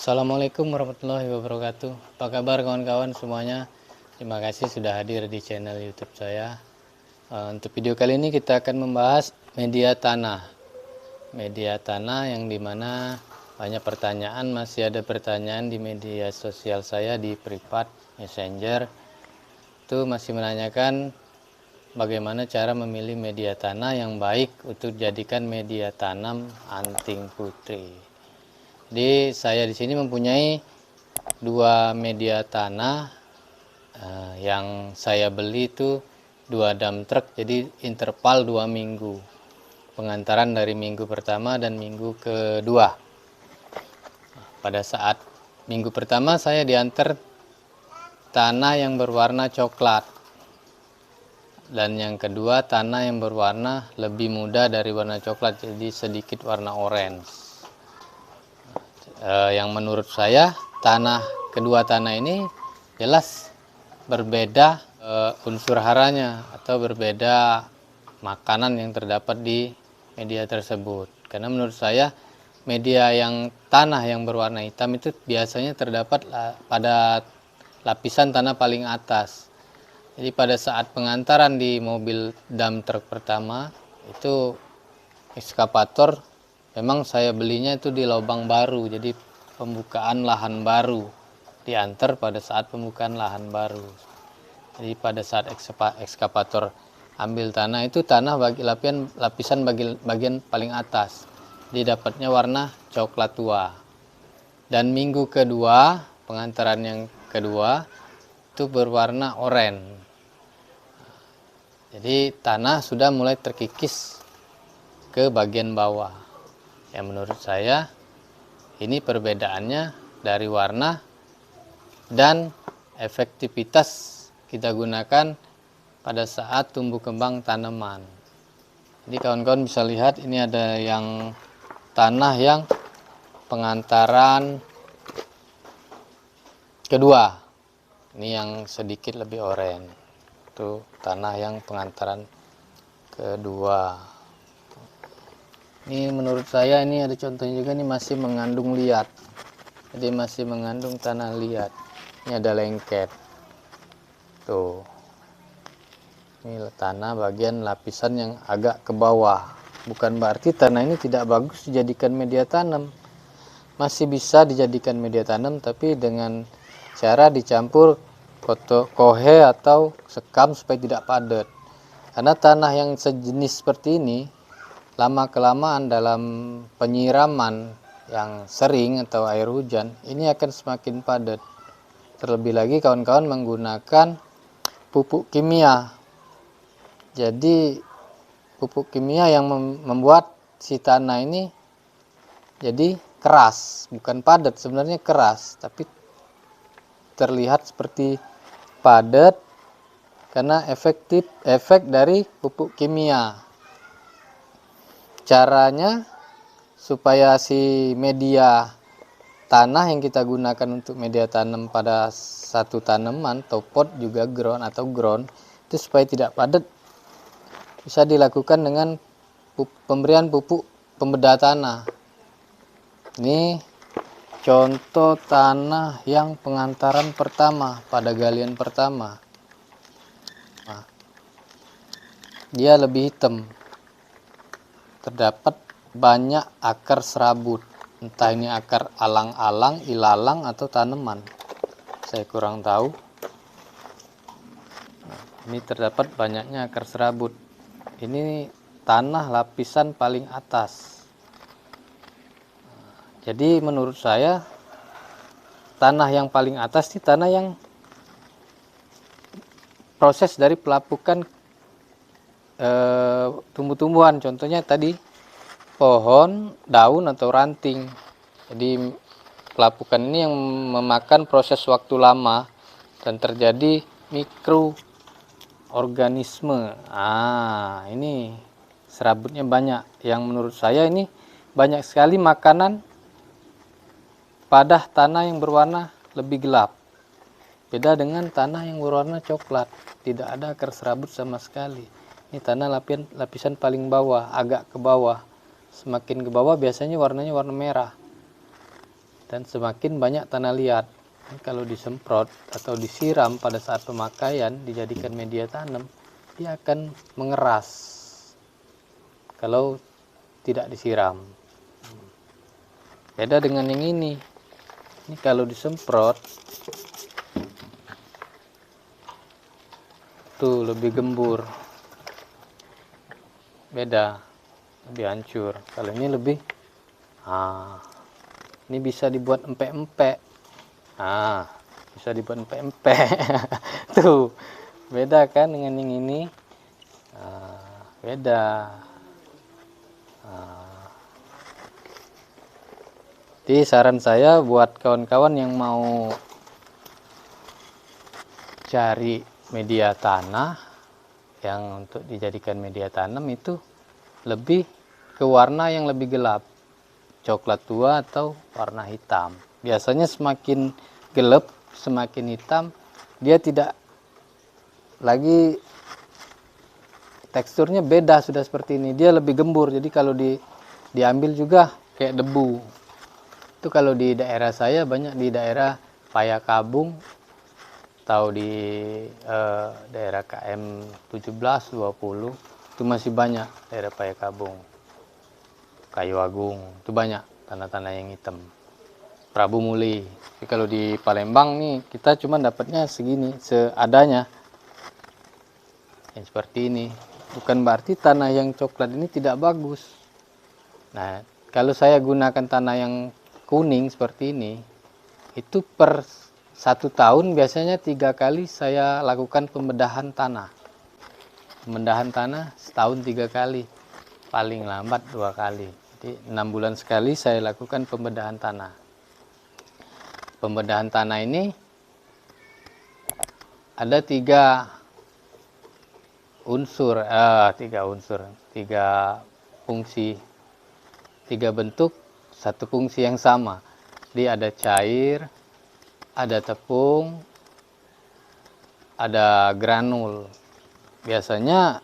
Assalamualaikum warahmatullahi wabarakatuh. Apa kabar kawan-kawan semuanya? Terima kasih sudah hadir di channel YouTube saya. Untuk video kali ini kita akan membahas media tanah. Media tanah yang dimana banyak pertanyaan, masih ada pertanyaan di media sosial saya di privat messenger. Itu masih menanyakan bagaimana cara memilih media tanah yang baik untuk jadikan media tanam anting putri. Jadi saya di sini mempunyai dua media tanah yang saya beli itu 2 dump truck, jadi interval 2 minggu, pengantaran dari minggu pertama dan minggu kedua. Pada saat minggu pertama saya diantar tanah yang berwarna coklat, dan yang kedua tanah yang berwarna lebih muda dari warna coklat, jadi sedikit warna orange. Yang menurut saya kedua tanah ini jelas berbeda unsur haranya atau berbeda makanan yang terdapat di media tersebut. Karena menurut saya tanah yang berwarna hitam itu biasanya terdapat pada lapisan tanah paling atas. Jadi pada saat pengantaran di mobil dump truck pertama itu ekskavator, memang saya belinya itu di Lubang Baru, jadi pembukaan lahan baru, diantar pada saat pembukaan lahan baru. Jadi pada saat ekskavator ambil tanah itu tanah lapisan bagian paling atas, didapatnya warna coklat tua. Dan minggu kedua, pengantaran yang kedua itu berwarna oranye. Jadi tanah sudah mulai terkikis ke bagian bawah. Yang menurut saya ini perbedaannya dari warna dan efektivitas kita gunakan pada saat tumbuh kembang tanaman. Jadi kawan-kawan bisa lihat ini ada yang tanah yang pengantaran kedua. Ini yang sedikit lebih oranye. Itu tanah yang pengantaran kedua. Ini menurut saya ini ada contohnya juga, ini masih mengandung liat. Jadi masih mengandung tanah liat. Ini ada lengket. Tuh. Ini tanah bagian lapisan yang agak ke bawah. Bukan berarti tanah ini tidak bagus dijadikan media tanam. Masih bisa dijadikan media tanam, tapi dengan cara dicampur kohe atau sekam supaya tidak padat. Karena tanah yang sejenis seperti ini lama-kelamaan dalam penyiraman yang sering atau air hujan, ini akan semakin padat. Terlebih lagi kawan-kawan menggunakan pupuk kimia. Jadi pupuk kimia yang membuat si tanah ini jadi keras, bukan padat, sebenarnya keras, tapi terlihat seperti padat karena efek dari pupuk kimia. Caranya supaya si media tanah yang kita gunakan untuk media tanam pada satu tanaman, topot juga ground atau ground, itu supaya tidak padat, bisa dilakukan dengan pemberian pupuk pembeda tanah. Ini contoh tanah yang pengantaran pertama pada galian pertama. Nah, dia lebih hitam. Terdapat banyak akar serabut, entah ini akar alang-alang, ilalang atau tanaman, saya kurang tahu. Ini terdapat banyaknya akar serabut. Ini tanah lapisan paling atas. Jadi menurut saya tanah yang paling atas ini tanah yang proses dari pelapukan tumbuh-tumbuhan, contohnya tadi pohon, daun atau ranting. Jadi pelapukan ini yang memakan proses waktu lama dan terjadi mikroorganisme. Ini serabutnya banyak. Yang menurut saya ini banyak sekali makanan pada tanah yang berwarna lebih gelap. Beda dengan tanah yang berwarna coklat, tidak ada akar serabut sama sekali. Ini tanah lapisan paling bawah, agak ke bawah. Semakin ke bawah biasanya warnanya warna merah. dan semakin banyak tanah liat. Kalau disemprot atau disiram pada saat pemakaian dijadikan media tanam, dia akan mengeras kalau tidak disiram. Beda dengan yang ini. Ini kalau disemprot tuh lebih gembur. Beda, lebih hancur. Kalau ini lebih ini bisa dibuat empek-empek. Bisa dibuat empek-empek. Tuh, beda kan dengan yang ini? Beda. Jadi saran saya buat kawan-kawan yang mau cari media tanah yang untuk dijadikan media tanam itu lebih ke warna yang lebih gelap, coklat tua atau warna hitam. Biasanya semakin gelap, semakin hitam, dia tidak lagi teksturnya beda, sudah seperti ini. Dia lebih gembur, jadi kalau diambil juga kayak debu. Itu kalau di daerah saya, banyak di daerah Payakabung atau di daerah KM 17-20 itu masih banyak daerah Payakabung, Kayu Agung, itu banyak tanah-tanah yang hitam. Prabu Muli. Tapi kalau di Palembang nih kita cuma dapatnya segini, seadanya. Yang seperti ini. Bukan berarti tanah yang coklat ini tidak bagus. Nah, kalau saya gunakan tanah yang kuning seperti ini, itu per 1 tahun biasanya 3 kali saya lakukan pembedahan tanah. Pembedahan tanah setahun 3 kali, paling lambat 2 kali. Jadi 6 bulan sekali saya lakukan pembedahan tanah. Pembedahan tanah ini ada 3 unsur, 3 fungsi, 3 bentuk, 1 fungsi yang sama. Jadi ada cair, ada tepung, ada granul. Biasanya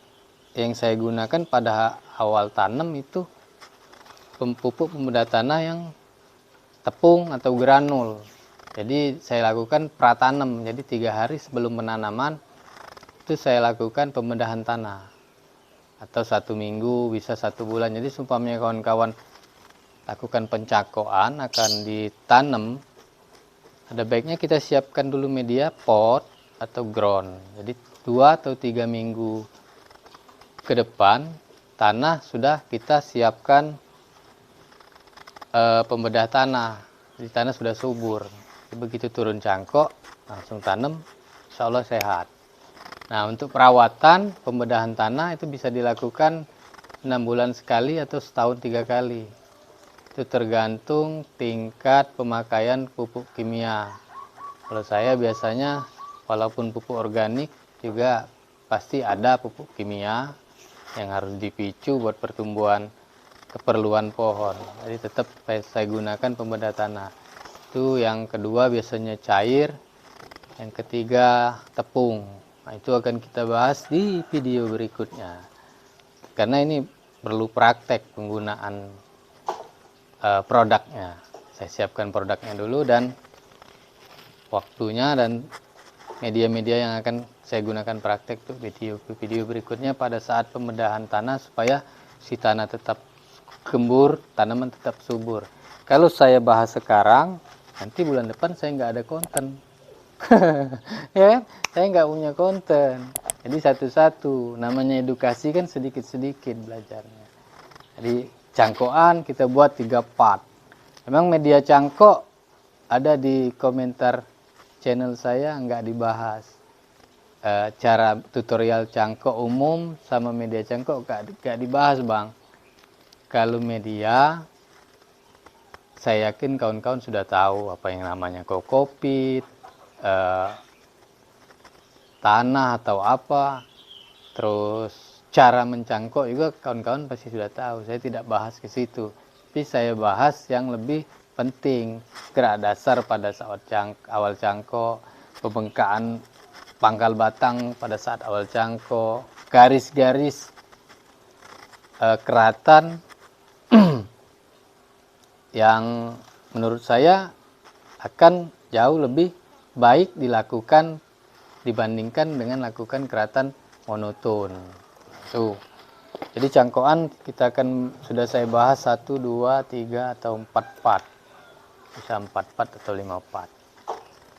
yang saya gunakan pada awal tanam itu pupuk pembedah tanah yang tepung atau granul. Jadi saya lakukan pratanam. Jadi 3 hari sebelum penanaman itu saya lakukan pembedahan tanah. Atau 1 minggu, bisa 1 bulan. Jadi sumpamanya kawan-kawan lakukan pencakoan akan ditanam, ada baiknya kita siapkan dulu media pot atau ground. Jadi 2 atau 3 minggu ke depan tanah sudah kita siapkan pembedah tanah. Jadi tanah sudah subur. Jadi begitu turun cangkok langsung tanam, insya Allah sehat. Nah, untuk perawatan pembedahan tanah itu bisa dilakukan 6 bulan sekali atau setahun 3 kali. Itu tergantung tingkat pemakaian pupuk kimia. Kalau saya biasanya walaupun pupuk organik juga pasti ada pupuk kimia yang harus dipicu buat pertumbuhan keperluan pohon. Jadi tetap saya gunakan pembedah tanah. Itu yang kedua biasanya cair, yang ketiga tepung. Nah, itu akan kita bahas di video berikutnya. Karena ini perlu praktek penggunaan produknya. Saya siapkan produknya dulu dan waktunya dan media-media yang akan saya gunakan praktek tuh video berikutnya pada saat pembedahan tanah supaya si tanah tetap gembur, tanaman tetap subur. Kalau saya bahas sekarang, nanti bulan depan saya nggak ada konten. Ya, saya nggak punya konten. Jadi satu-satu, namanya edukasi kan sedikit-sedikit belajarnya. Jadi cangkokan kita buat 3 part. Memang media cangkok ada di komentar channel saya nggak dibahas. Cara tutorial cangkok umum sama media cangkok nggak dibahas, Bang. Kalau media, saya yakin kawan-kawan sudah tahu apa yang namanya kokopit, tanah atau apa, terus cara mencangkok juga kawan-kawan pasti sudah tahu. Saya tidak bahas ke situ, tapi saya bahas yang lebih penting, gerak dasar pada saat awal cangkok, pembengkakan pangkal batang pada saat awal cangkok, garis-garis keratan yang menurut saya akan jauh lebih baik dilakukan dibandingkan dengan lakukan kegiatan monoton. Tuh. Jadi cangkokan kita akan sudah saya bahas 1, 2, 3 atau 4 part. Bisa 4 part atau 5 part.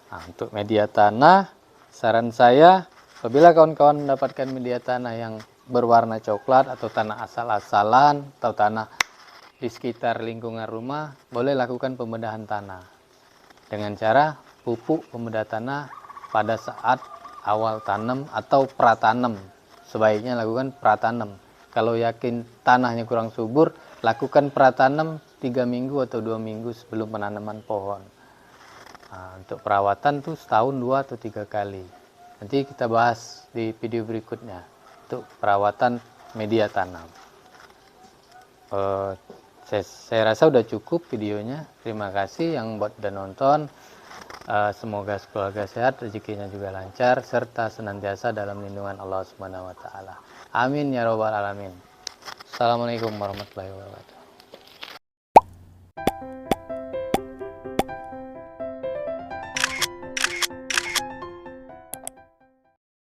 Nah, untuk media tanah, saran saya apabila kawan-kawan mendapatkan media tanah yang berwarna coklat atau tanah asal-asalan atau tanah di sekitar lingkungan rumah, boleh lakukan pembedahan tanah dengan cara pupuk pembedah tanah pada saat awal tanam atau pratanam. Sebaiknya lakukan pratanam. Kalau yakin tanahnya kurang subur, lakukan pratanam 3 minggu atau 2 minggu sebelum penanaman pohon. Nah, untuk perawatan tuh setahun 2 atau 3 kali. Nanti kita bahas di video berikutnya untuk perawatan media tanam. Saya rasa udah cukup videonya. Terima kasih yang buat dan nonton. Semoga keluarga sehat, rezekinya juga lancar, serta senantiasa dalam lindungan Allah Subhanahu wa Ta'ala. Amin ya Rabbal 'Alamin. Assalamualaikum warahmatullahi wabarakatuh.